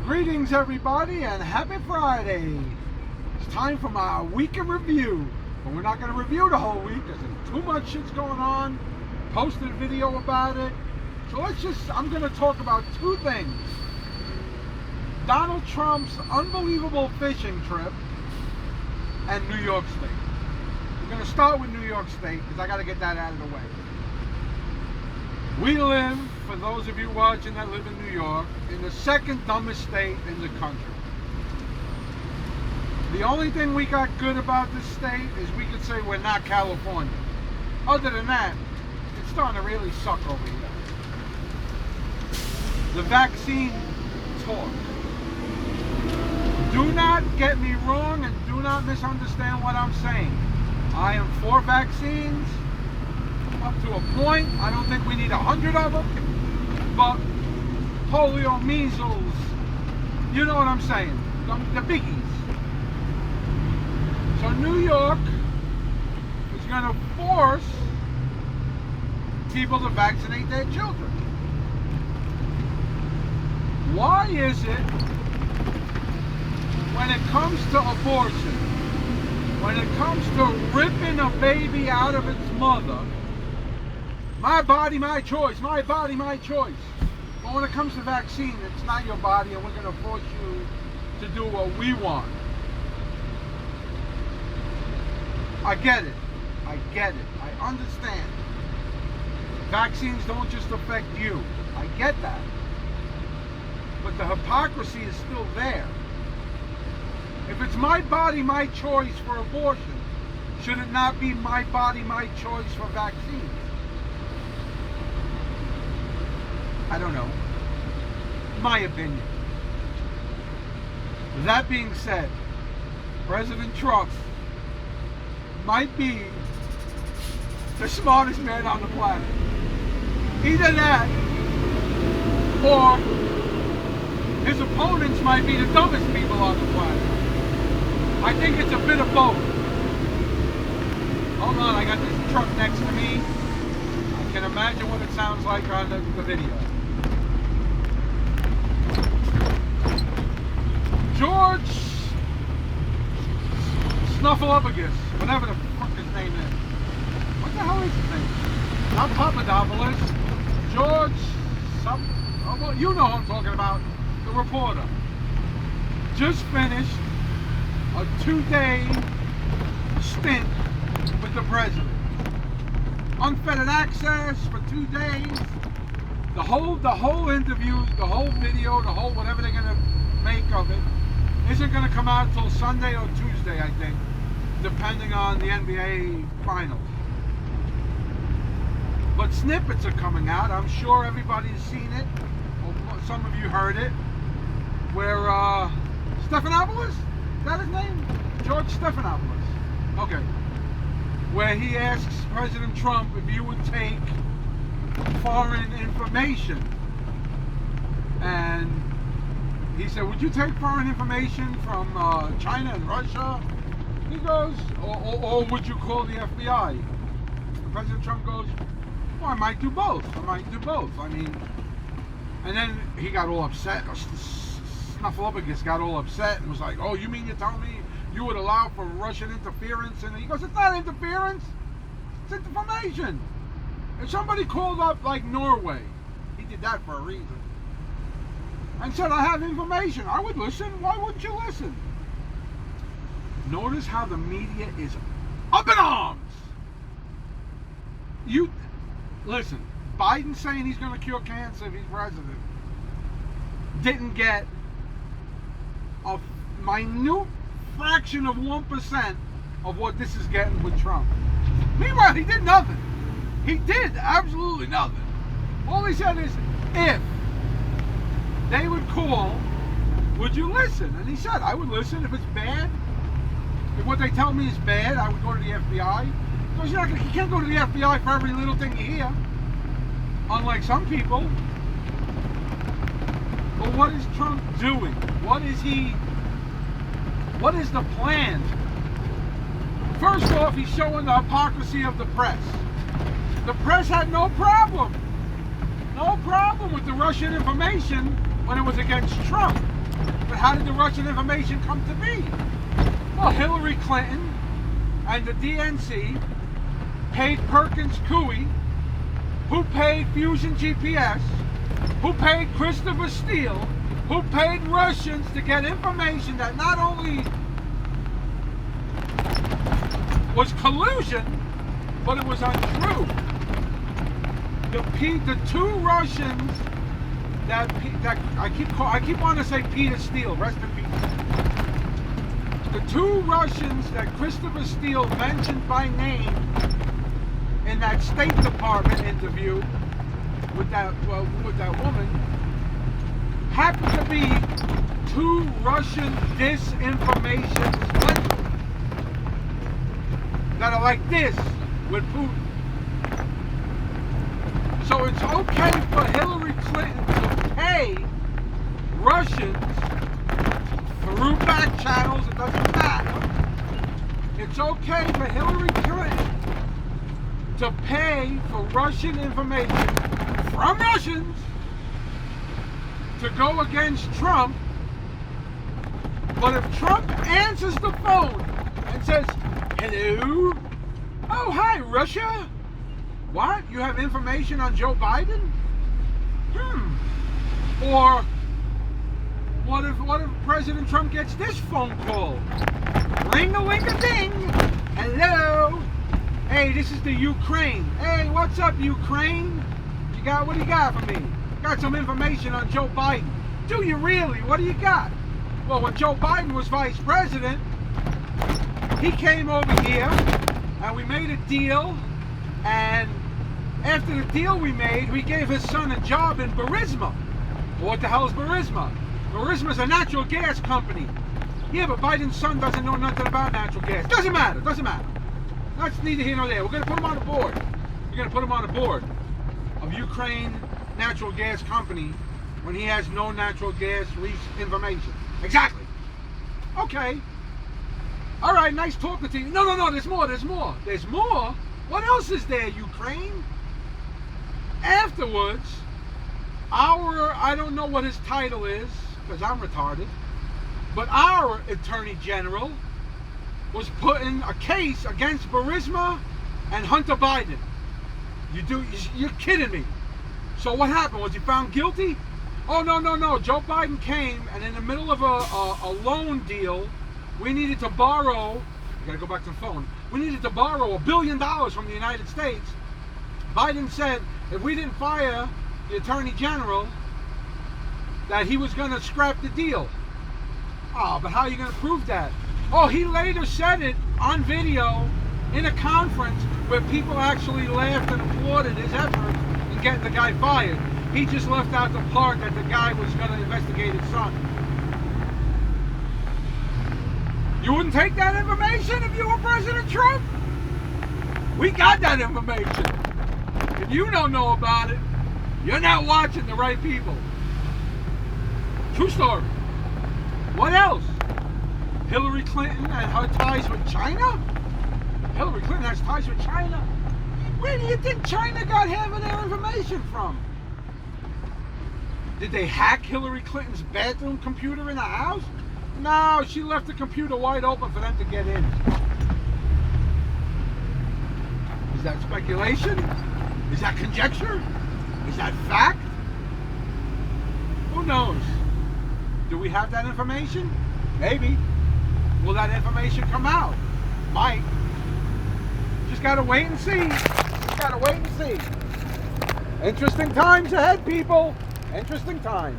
Greetings everybody and happy Friday. It's time for my week in review. But we're not going to review the whole week because there's too much shit's going on. Posted a video about it. So I'm going to talk about two things. Donald Trump's unbelievable fishing trip and New York State. We're going to start with New York State because I got to get that out of the way. We live, for those of you watching that live in New York, in the second dumbest state in the country. The only thing we got good about this state is we could say we're not California. Other than that, it's starting to really suck over here. The vaccine talk. Do not get me wrong and do not misunderstand what I'm saying. I am for vaccines. Up to a point. I don't think we need 100 of them, but polio, measles, you know what I'm saying, the biggies. So New York is going to force people to vaccinate their children. Why is it when it comes to abortion, when it comes to ripping a baby out of its mother, my body, my choice, my body, my choice. But when it comes to vaccine, it's not your body and we're going to force you to do what we want. I get it. I get it. I understand. Vaccines don't just affect you. I get that. But the hypocrisy is still there. If it's my body, my choice for abortion, should it not be my body, my choice for vaccines? I don't know. My opinion. That being said, President Trump might be the smartest man on the planet. Either that, or his opponents might be the dumbest people on the planet. I think it's a bit of both. Hold on, I got this truck next to me. I can imagine what it sounds like on the video. George Snuffelupagus, whatever the fuck his name is. What the hell is his name? Not Papadopoulos. George oh, well, you know who I'm talking about. The reporter. Just finished a 2-day stint with the president. Unfettered access for 2 days. The whole interview, the whole video, the whole whatever they're gonna make of it isn't gonna come out till Sunday or Tuesday, I think, depending on the NBA finals. But snippets are coming out. I'm sure everybody's seen it. Or some of you heard it. Where Stephanopoulos? Is that his name? George Stephanopoulos. Okay. Where he asks President Trump if you would take foreign information. And he said, would you take foreign information from China and Russia? He goes, or would you call the FBI? And President Trump goes, well, I might do both. I might do both. I mean, and then he got all upset. Snuffelupagus got all upset and was like, oh, you mean you're telling me you would allow for Russian interference? And he goes, it's not interference. It's information. If somebody called up like Norway, he did that for a reason, and said, I have information, I would listen. Why wouldn't you listen? Notice how the media is up in arms. You listen, Biden saying he's going to cure cancer if he's president didn't get a minute fraction of 1% of what this is getting with Trump. Meanwhile, he did nothing. He did absolutely nothing. All he said is, if they would call, would you listen? And he said, I would listen. If it's bad, if what they tell me is bad, I would go to the FBI. Because you can't go to the FBI for every little thing you hear. Unlike some people. But what is Trump doing? What is the plan? First off, he's showing the hypocrisy of the press. The press had no problem with the Russian information when it was against Trump. But how did the Russian information come to be? Well, Hillary Clinton and the DNC paid Perkins Coie, who paid Fusion GPS, who paid Christopher Steele, who paid Russians to get information that not only was collusion, but it was untrue. The two Russians that I keep wanting to say Peter Steele, rest in peace. The two Russians that Christopher Steele mentioned by name in that State Department interview with that woman happen to be two Russian disinformation specialists that are like this with Putin. So it's okay for Hillary Clinton to pay Russians through back channels, it doesn't matter. It's okay for Hillary Clinton to pay for Russian information from Russians to go against Trump. But if Trump answers the phone and says, hello? Oh, hi, Russia? What? You have information on Joe Biden? Or what if President Trump gets this phone call? Ring-a-ling-a-ding. Hello? Hey, this is the Ukraine. Hey, what's up, Ukraine? What do you got for me? Got some information on Joe Biden. Do you really? What do you got? Well, when Joe Biden was vice president, he came over here and we made a deal, and after the deal we made, we gave his son a job in Burisma. What the hell is Burisma? Burisma's a natural gas company. Yeah, but Biden's son doesn't know nothing about natural gas. Doesn't matter. That's neither here nor there. We're going to put him on the board. We're going to put him on the board of Ukraine Natural Gas Company when he has no natural gas information. Exactly. Okay. All right, nice talking to you. No, there's more. There's more? What else is there, Ukraine? Afterwards, I don't know what his title is, because I'm retarded, but our Attorney General was putting a case against Burisma and Hunter Biden. You're kidding me. So what happened? Was he found guilty? Oh, no. Joe Biden came, and in the middle of a loan deal, we needed to borrow, I gotta go back to the phone, we needed to borrow $1 billion from the United States. Biden said if we didn't fire the Attorney General, that he was gonna scrap the deal. Oh, but how are you gonna prove that? Oh, he later said it on video in a conference where people actually laughed and applauded his effort in getting the guy fired. He just left out the part that the guy was going to investigate his son. You wouldn't take that information if you were President Trump? We got that information. If you don't know about it, you're not watching the right people. True story. What else? Hillary Clinton and her ties with China? Hillary Clinton has ties with China? Where do you think China got half of their information from? Did they hack Hillary Clinton's bathroom computer in the house? No, she left the computer wide open for them to get in. Is that speculation? Is that conjecture? Is that fact? Who knows? Do we have that information? Maybe. Will that information come out? Might. Just gotta wait and see. Interesting times ahead, people. Interesting times.